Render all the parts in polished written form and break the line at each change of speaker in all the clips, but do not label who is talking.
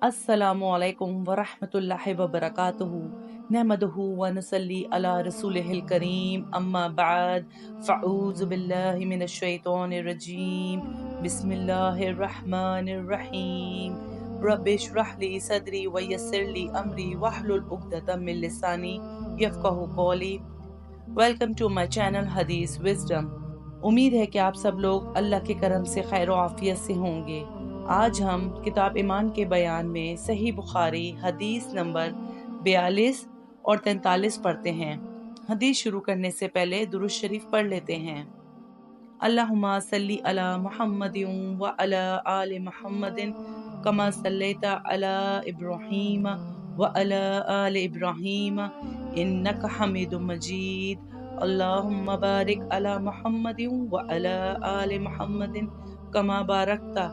अस्सलामु अलैकुम वरहमतुल्लाहि वबरकातुहू नहमदुहू व नसल्ली अला रसूलिहिल करीम अम्मा बाद फ़अऊज़ु बिल्लाहि मिनश शैतानिर रजीम बिस्मिल्लाहिर रहमानिर रहीम रब्बिश्रह ली सदरी व यस्सिर ली अमरी वहलुल उक़दतम मिन लिसानी यफ़क़हू क़ौली। वेलकम टू माई चैनल हदीस विज़डम। उम्मीद है कि आप सब लोग अल्लाह के करम से खैर व आफियत से होंगे। आज हम किताब ईमान के बयान में सही बुखारी हदीस नंबर 42 और 43 पढ़ते हैं। हदीस शुरू करने से पहले दुरूद शरीफ पढ़ लेते हैं। अल्लाहुम्मा सल्ली अला मुहम्मदिन व अला आले मुहम्मदिन कमा सल्लैता अला इब्राहीम व अला आले इब्राहीम इन्नका हमीदुम मजीद। अल्लाहुम्मा बारिक अला मुहम्मदिन व अला आले मुहम्मदिन कमा बारकता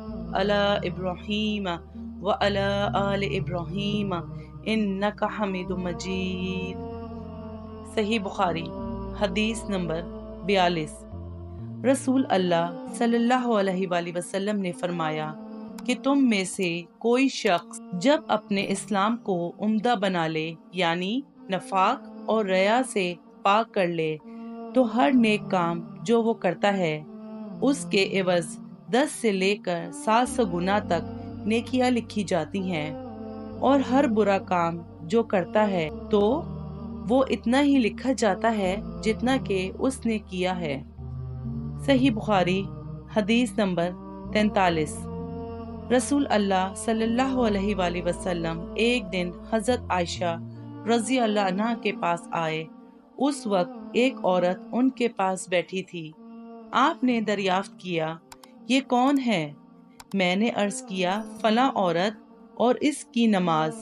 अला इब्राहीम व अला आले इब्राहीम इन्नका हमीदुम मजीद। सही बुखारी हदीस नंबर 42। रसूल अल्लाह सल्लल्लाहु अलैहि वसल्लम ने फरमाया कि तुम में से कोई शख्स जब अपने इस्लाम को उम्दा बना ले, यानी नफाक और रया से पाक कर ले, तो हर नेक काम जो वो करता है उसके एवज 10 से लेकर 700 गुना तक नेकियां लिखी जाती हैं, और हर बुरा काम जो करता है तो वो इतना ही लिखा जाता है जितना कि उसने किया है। सही बुखारी हदीस नंबर 43। रसूल अल्लाह सल्लल्लाहु अलैहि वसल्लम एक दिन हज़रत आयशा रज़ी अल्लाह अन्हा के पास आए। उस वक्त एक औरत उनके पास बैठी थी। आपने दरियाफ्त किया, ये कौन है? मैंने अर्ज किया, फला औरत, और इसकी नमाज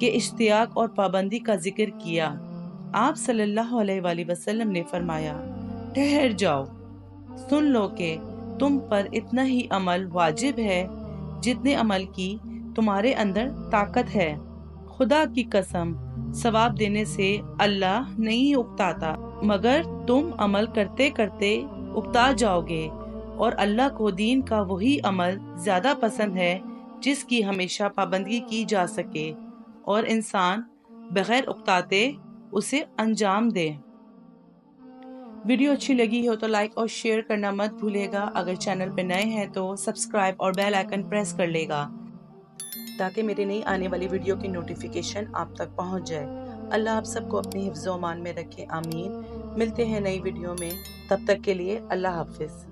के इश्तियाक और पाबंदी का जिक्र किया। आप सल्लल्लाहु अलैहि वसल्लम ने फरमाया, ठहर जाओ, सुन लो कि तुम पर इतना ही अमल वाजिब है जितने अमल की तुम्हारे अंदर ताकत है। खुदा की कसम, सवाब देने से अल्लाह नहीं उकताता, मगर तुम अमल करते करते उकता जाओगे, और अल्लाह को दीन का वही अमल ज़्यादा पसंद है जिसकी हमेशा पाबंदी की जा सके और इंसान बगैर उकताते उसे अंजाम दे। वीडियो अच्छी लगी हो तो लाइक और शेयर करना मत भूलेगा। अगर चैनल पर नए हैं तो सब्सक्राइब और बेल आइकन प्रेस कर लेगा ताकि मेरी नई आने वाली वीडियो की नोटिफिकेशन आप तक पहुंच जाए। अल्लाह आप सबको अपने हिफ्ज़-ओ-मान में रखे, आमीन। मिलते हैं नई वीडियो में, तब तक के लिए अल्लाह हाफ़िज़।